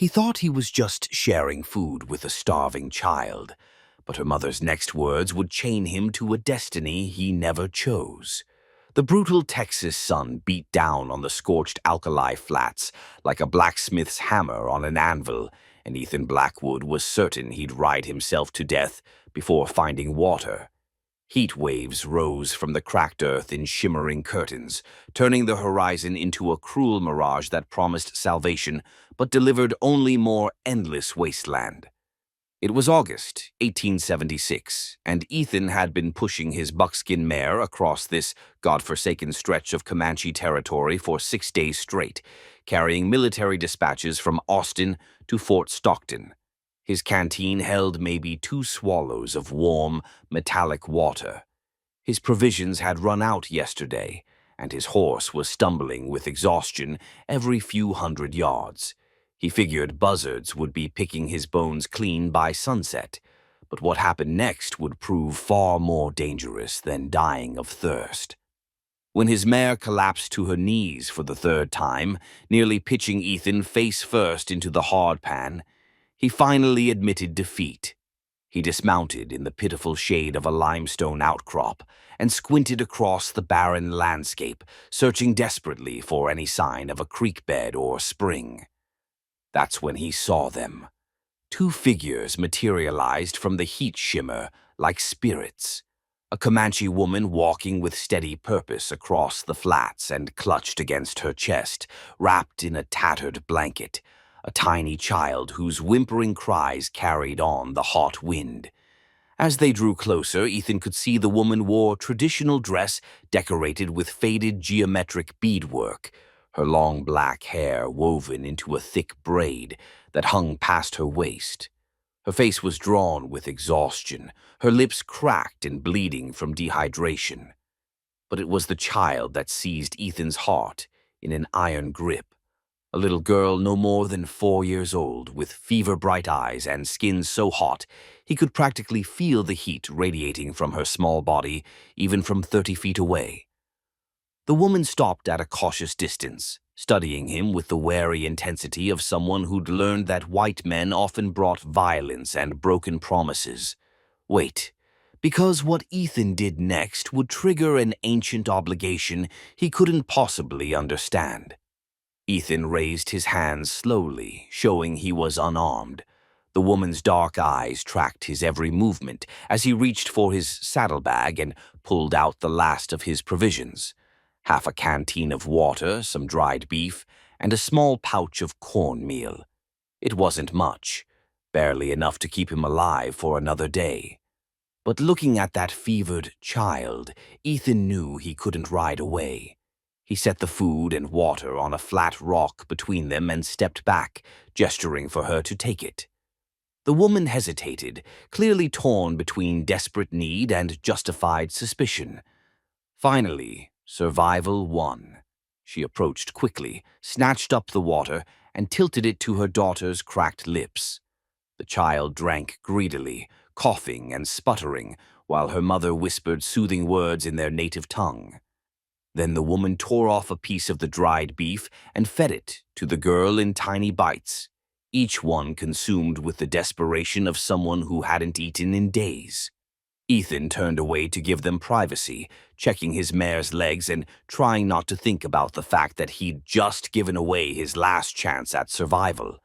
He thought he was just sharing food with a starving child, but her mother's next words would chain him to a destiny he never chose. The brutal Texas sun beat down on the scorched alkali flats like a blacksmith's hammer on an anvil, and Ethan Blackwood was certain he'd ride himself to death before finding water. Heat waves rose from the cracked earth in shimmering curtains, turning the horizon into a cruel mirage that promised salvation but delivered only more endless wasteland. It was August 1876, and Ethan had been pushing his buckskin mare across this godforsaken stretch of Comanche territory for 6 days straight, carrying military dispatches from Austin to Fort Stockton. His canteen held maybe 2 swallows of warm, metallic water. His provisions had run out yesterday, and his horse was stumbling with exhaustion every few hundred yards. He figured buzzards would be picking his bones clean by sunset, but what happened next would prove far more dangerous than dying of thirst. When his mare collapsed to her knees for the 3rd time, nearly pitching Ethan face first into the hard pan, he finally admitted defeat. He dismounted in the pitiful shade of a limestone outcrop and squinted across the barren landscape, searching desperately for any sign of a creek bed or spring. That's when he saw them. 2 figures materialized from the heat shimmer like spirits. A Comanche woman walking with steady purpose across the flats and clutched against her chest, wrapped in a tattered blanket. A tiny child whose whimpering cries carried on the hot wind. As they drew closer, Ethan could see the woman wore traditional dress decorated with faded geometric beadwork, her long black hair woven into a thick braid that hung past her waist. Her face was drawn with exhaustion, her lips cracked and bleeding from dehydration. But it was the child that seized Ethan's heart in an iron grip. A little girl no more than 4 years old, with fever-bright eyes and skin so hot he could practically feel the heat radiating from her small body even from 30 feet away. The woman stopped at a cautious distance, studying him with the wary intensity of someone who'd learned that white men often brought violence and broken promises. Wait, because what Ethan did next would trigger an ancient obligation he couldn't possibly understand. Ethan raised his hands slowly, showing he was unarmed. The woman's dark eyes tracked his every movement as he reached for his saddlebag and pulled out the last of his provisions. Half a canteen of water, some dried beef, and a small pouch of cornmeal. It wasn't much, barely enough to keep him alive for another day. But looking at that fevered child, Ethan knew he couldn't ride away. He set the food and water on a flat rock between them and stepped back, gesturing for her to take it. The woman hesitated, clearly torn between desperate need and justified suspicion. Finally, survival won. She approached quickly, snatched up the water, and tilted it to her daughter's cracked lips. The child drank greedily, coughing and sputtering, while her mother whispered soothing words in their native tongue. Then the woman tore off a piece of the dried beef and fed it to the girl in tiny bites, each one consumed with the desperation of someone who hadn't eaten in days. Ethan turned away to give them privacy, checking his mare's legs and trying not to think about the fact that he'd just given away his last chance at survival.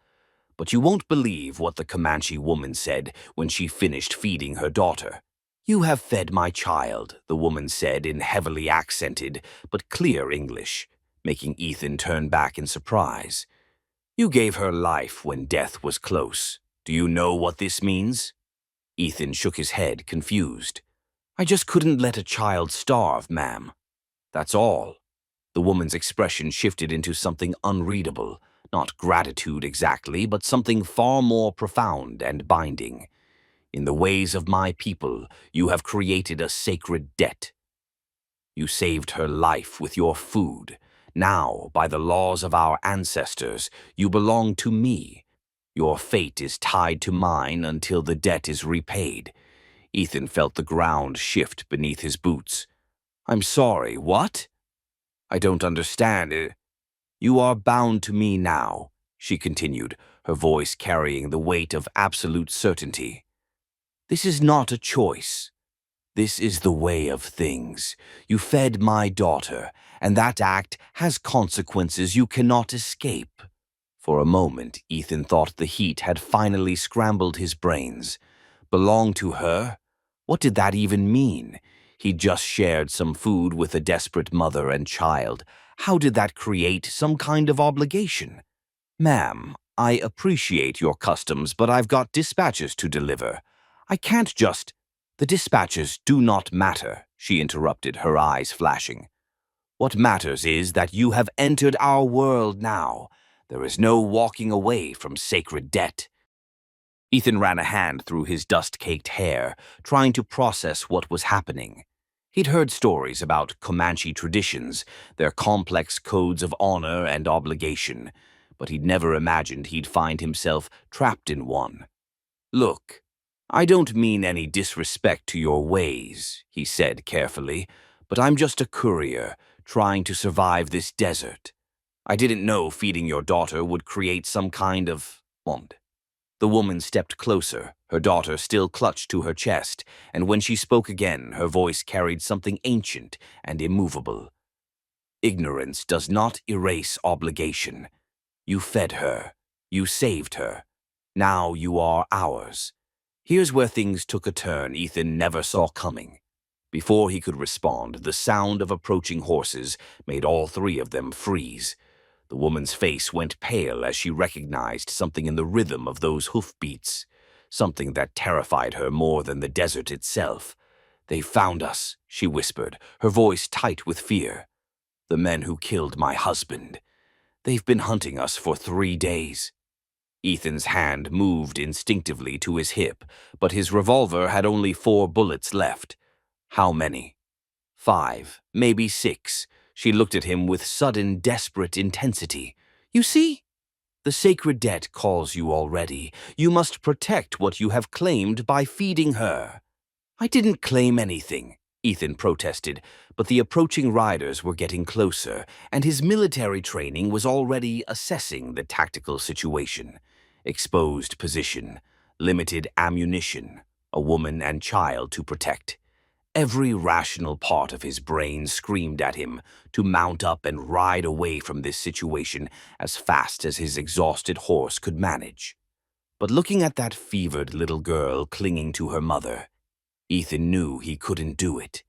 But you won't believe what the Comanche woman said when she finished feeding her daughter. "You have fed my child," the woman said in heavily accented but clear English, making Ethan turn back in surprise. "You gave her life when death was close. Do you know what this means?" Ethan shook his head, confused. "I just couldn't let a child starve, ma'am. That's all." The woman's expression shifted into something unreadable, not gratitude exactly, but something far more profound and binding. "In the ways of my people, you have created a sacred debt. You saved her life with your food. Now, by the laws of our ancestors, you belong to me. Your fate is tied to mine until the debt is repaid." Ethan felt the ground shift beneath his boots. "I'm sorry, what?" "I don't understand it." "You are bound to me now," she continued, her voice carrying the weight of absolute certainty. "This is not a choice. This is the way of things. You fed my daughter, and that act has consequences you cannot escape." For a moment, Ethan thought the heat had finally scrambled his brains. Belong to her? What did that even mean? He'd just shared some food with a desperate mother and child. How did that create some kind of obligation? "Ma'am, I appreciate your customs, but I've got dispatches to deliver. I can't just—" "The dispatches do not matter," she interrupted, her eyes flashing. "What matters is that you have entered our world now. There is no walking away from sacred debt." Ethan ran a hand through his dust-caked hair, trying to process what was happening. He'd heard stories about Comanche traditions, their complex codes of honor and obligation, but he'd never imagined he'd find himself trapped in one. "Look, I don't mean any disrespect to your ways," he said carefully, "but I'm just a courier trying to survive this desert. I didn't know feeding your daughter would create some kind of bond." The woman stepped closer, her daughter still clutched to her chest, and when she spoke again, her voice carried something ancient and immovable. "Ignorance does not erase obligation. You fed her. You saved her. Now you are ours." Here's where things took a turn Ethan never saw coming. Before he could respond, the sound of approaching horses made all three of them freeze. The woman's face went pale as she recognized something in the rhythm of those hoofbeats, something that terrified her more than the desert itself. "They found us," she whispered, her voice tight with fear. "The men who killed my husband. They've been hunting us for 3 days." Ethan's hand moved instinctively to his hip, but his revolver had only 4 bullets left. "How many?" 5, maybe 6. She looked at him with sudden, desperate intensity. "You see? The sacred debt calls you already. You must protect what you have claimed by feeding her." "I didn't claim anything," Ethan protested, but the approaching riders were getting closer, and his military training was already assessing the tactical situation. Exposed position, limited ammunition, a woman and child to protect. Every rational part of his brain screamed at him to mount up and ride away from this situation as fast as his exhausted horse could manage. But looking at that fevered little girl clinging to her mother, Ethan knew he couldn't do it.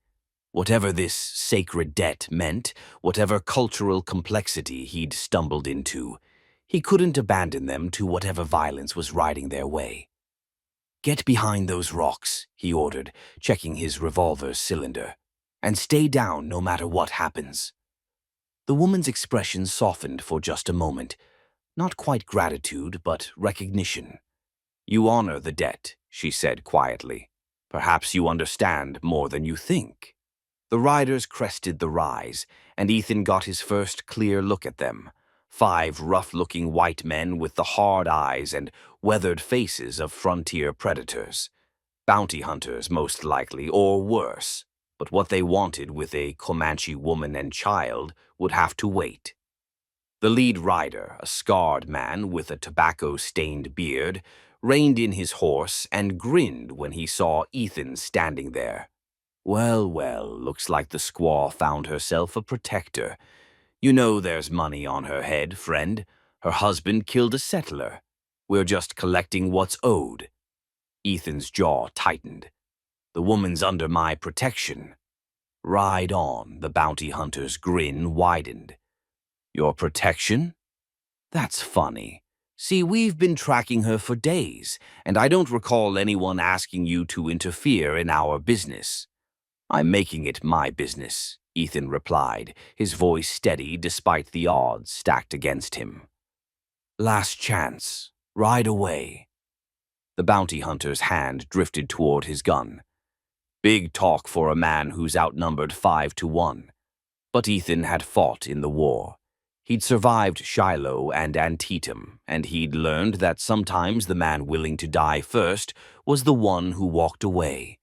Whatever this sacred debt meant, whatever cultural complexity he'd stumbled into, he couldn't abandon them to whatever violence was riding their way. "Get behind those rocks," he ordered, checking his revolver's cylinder, "and stay down no matter what happens." The woman's expression softened for just a moment, not quite gratitude, but recognition. "You honor the debt," she said quietly. "Perhaps you understand more than you think." The riders crested the rise, and Ethan got his first clear look at them. 5 rough-looking white men with the hard eyes and weathered faces of frontier predators. Bounty hunters, most likely, or worse. But what they wanted with a Comanche woman and child would have to wait. The lead rider, a scarred man with a tobacco-stained beard, reined in his horse and grinned when he saw Ethan standing there. "Well, well, looks like the squaw found herself a protector. You know there's money on her head, friend. Her husband killed a settler. We're just collecting what's owed." Ethan's jaw tightened. "The woman's under my protection." "Ride on," the bounty hunter's grin widened. "Your protection? That's funny. See, we've been tracking her for days, and I don't recall anyone asking you to interfere in our business." "I'm making it my business," Ethan replied, his voice steady despite the odds stacked against him. "Last chance. Ride away." The bounty hunter's hand drifted toward his gun. Big talk for a man who's outnumbered 5-1. But Ethan had fought in the war. He'd survived Shiloh and Antietam, and he'd learned that sometimes the man willing to die first was the one who walked away.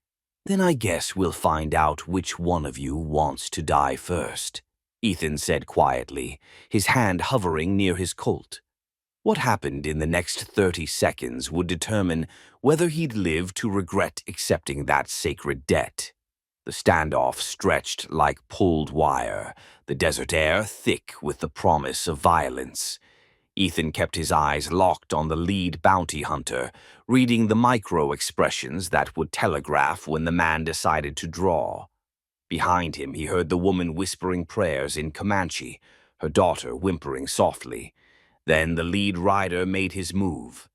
"Then I guess we'll find out which one of you wants to die first," Ethan said quietly, his hand hovering near his Colt. What happened in the next 30 seconds would determine whether he'd live to regret accepting that sacred debt. The standoff stretched like pulled wire, the desert air thick with the promise of violence. Ethan kept his eyes locked on the lead bounty hunter, reading the micro-expressions that would telegraph when the man decided to draw. Behind him, he heard the woman whispering prayers in Comanche, her daughter whimpering softly. Then the lead rider made his move.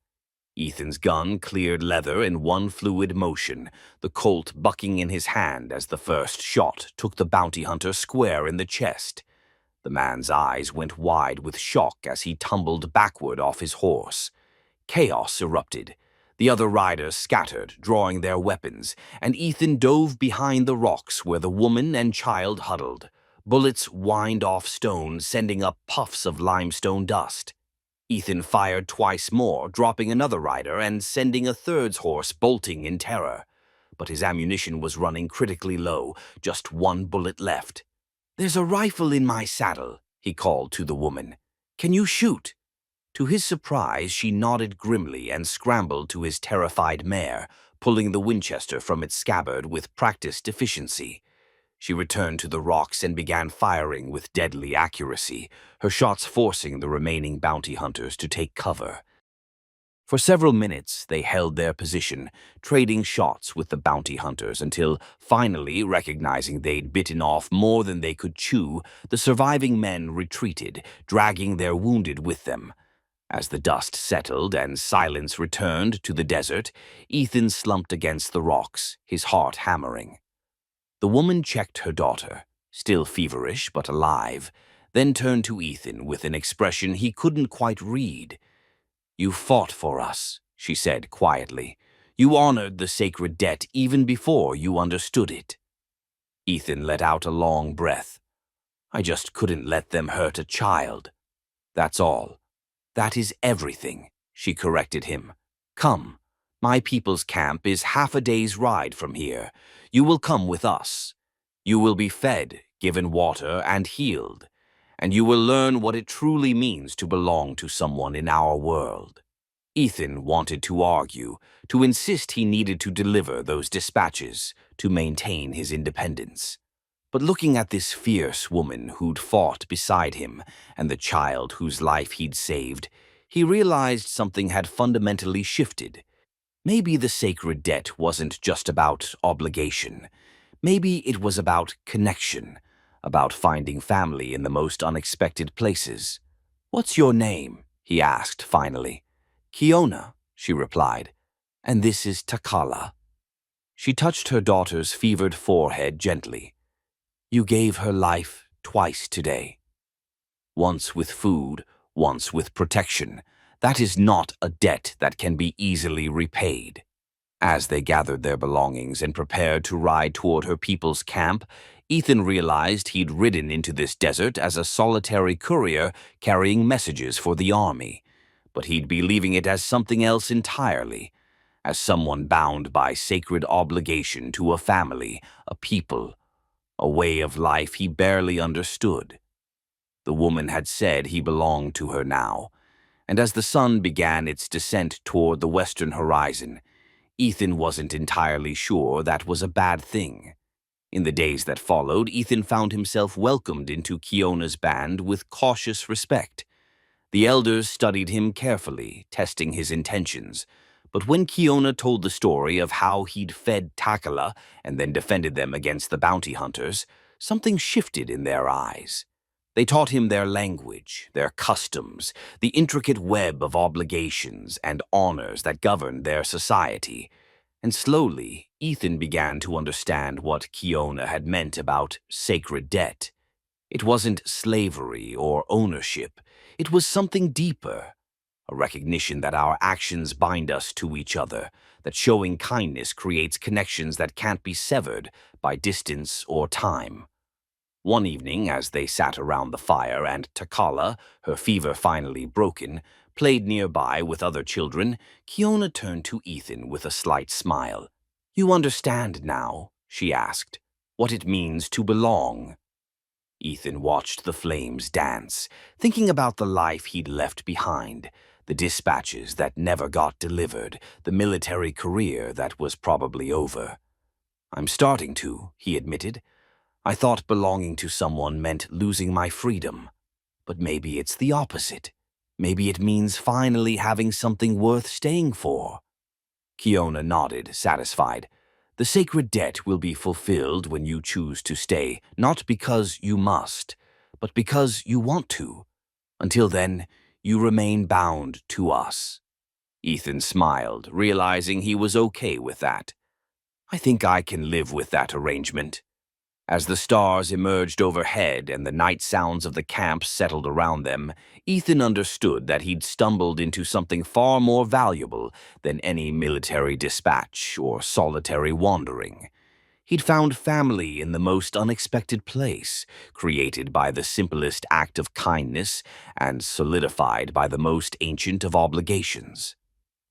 Ethan's gun cleared leather in one fluid motion, the Colt bucking in his hand as the first shot took the bounty hunter square in the chest. The man's eyes went wide with shock as he tumbled backward off his horse. Chaos erupted. The other riders scattered, drawing their weapons, and Ethan dove behind the rocks where the woman and child huddled. Bullets whined off stone, sending up puffs of limestone dust. Ethan fired twice more, dropping another rider and sending a third horse bolting in terror. But his ammunition was running critically low, just one bullet left. "There's a rifle in my saddle," he called to the woman. "Can you shoot?" To his surprise, she nodded grimly and scrambled to his terrified mare, pulling the Winchester from its scabbard with practiced efficiency. She returned to the rocks and began firing with deadly accuracy, her shots forcing the remaining bounty hunters to take cover. For several minutes, they held their position, trading shots with the bounty hunters until, finally recognizing they'd bitten off more than they could chew, the surviving men retreated, dragging their wounded with them. As the dust settled and silence returned to the desert, Ethan slumped against the rocks, his heart hammering. The woman checked her daughter, still feverish but alive, then turned to Ethan with an expression he couldn't quite read. "You fought for us," she said quietly. "You honored the sacred debt even before you understood it." Ethan let out a long breath. "I just couldn't let them hurt a child. That's all." "That is everything," she corrected him. "Come. My people's camp is half a day's ride from here. You will come with us. You will be fed, given water, and healed. And you will learn what it truly means to belong to someone in our world." Ethan wanted to argue, to insist he needed to deliver those dispatches to maintain his independence. But looking at this fierce woman who'd fought beside him and the child whose life he'd saved, he realized something had fundamentally shifted. Maybe the sacred debt wasn't just about obligation. Maybe it was about connection, about finding family in the most unexpected places. "What's your name?" he asked finally. "Kiona," she replied. "And this is Takala." She touched her daughter's fevered forehead gently. "You gave her life twice today. Once with food, once with protection. That is not a debt that can be easily repaid." As they gathered their belongings and prepared to ride toward her people's camp, Ethan realized he'd ridden into this desert as a solitary courier carrying messages for the army. But he'd be leaving it as something else entirely, as someone bound by sacred obligation to a family, a people, a way of life he barely understood. The woman had said he belonged to her now, and as the sun began its descent toward the western horizon, Ethan wasn't entirely sure that was a bad thing. In the days that followed, Ethan found himself welcomed into Kiona's band with cautious respect. The elders studied him carefully, testing his intentions. But when Kiona told the story of how he'd fed Takala and then defended them against the bounty hunters, something shifted in their eyes. They taught him their language, their customs, the intricate web of obligations and honors that governed their society. And slowly, Ethan began to understand what Kiona had meant about sacred debt. It wasn't slavery or ownership. It was something deeper, a recognition that our actions bind us to each other, that showing kindness creates connections that can't be severed by distance or time. One evening, as they sat around the fire and Takala, her fever finally broken, played nearby with other children, Kiona turned to Ethan with a slight smile. "You understand now," she asked, "what it means to belong." Ethan watched the flames dance, thinking about the life he'd left behind, the dispatches that never got delivered, the military career that was probably over. "I'm starting to," he admitted. "I thought belonging to someone meant losing my freedom. But maybe it's the opposite. Maybe it means finally having something worth staying for." Kiona nodded, satisfied. "The sacred debt will be fulfilled when you choose to stay, not because you must, but because you want to. Until then, you remain bound to us." Ethan smiled, realizing he was okay with that. "I think I can live with that arrangement." As the stars emerged overhead and the night sounds of the camp settled around them, Ethan understood that he'd stumbled into something far more valuable than any military dispatch or solitary wandering. He'd found family in the most unexpected place, created by the simplest act of kindness and solidified by the most ancient of obligations.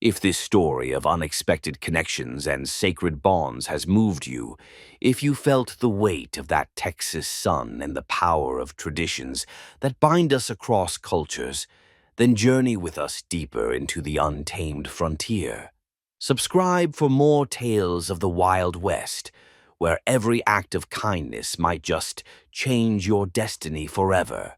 If this story of unexpected connections and sacred bonds has moved you, if you felt the weight of that Texas sun and the power of traditions that bind us across cultures, then journey with us deeper into the untamed frontier. Subscribe for more tales of the Wild West, where every act of kindness might just change your destiny forever.